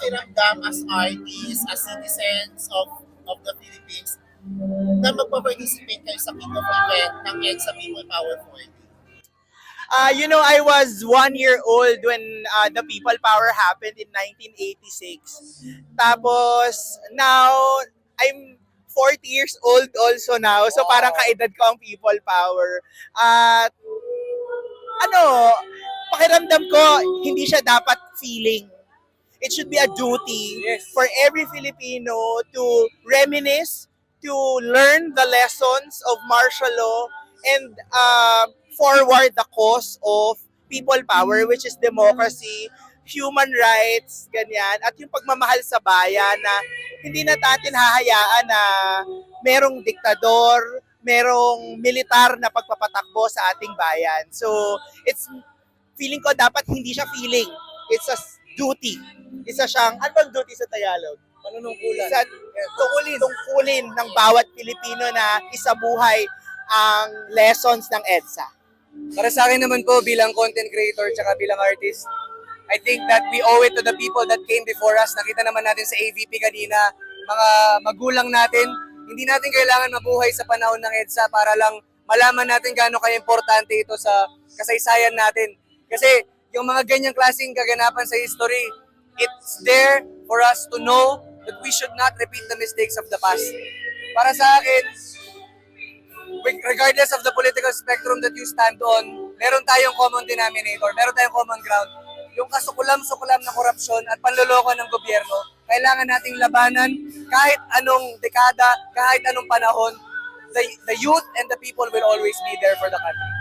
pakiramdam as artists, as citizens of the Philippines na magpa-participate kayo sa kick-off event ng EDSA People Power 40? I was 1 year old when the People Power happened in 1986. Tapos, now, I'm 40 years old also now. So, parang kaedad ko ang People Power. At, pakiramdam ko, hindi siya dapat feeling. It should be a duty for every Filipino to reminisce, to learn the lessons of martial law, and forward the cause of people power, which is democracy, human rights, ganyan, at yung pagmamahal sa bayan na hindi na natin hahayaan na merong diktador, merong militar na pagpapatakbo sa ating bayan. So, feeling ko dapat hindi siya feeling. It's a duty. Isa siyang, ano bang duty sa Tagalog? Panunungkulan. Tungkulin ng bawat Pilipino na isabuhay ang lessons ng EDSA. Para sa akin naman po bilang content creator tsaka bilang artist, I think that we owe it to the people that came before us. Nakita naman natin sa AVP kanina, mga magulang natin, hindi natin kailangan mabuhay sa panahon ng EDSA para lang malaman natin gaano ka-importante ito sa kasaysayan natin. Kasi yung mga ganyang klaseng kaganapan sa history, it's there for us to know that we should not repeat the mistakes of the past. Para sa akin, regardless of the political spectrum that you stand on, meron tayong common denominator, meron tayong common ground. Yung kasukulam-sukulam na korupsyon at panloloko ng gobyerno, kailangan nating labanan kahit anong dekada, kahit anong panahon. The youth and the people will always be there for the country.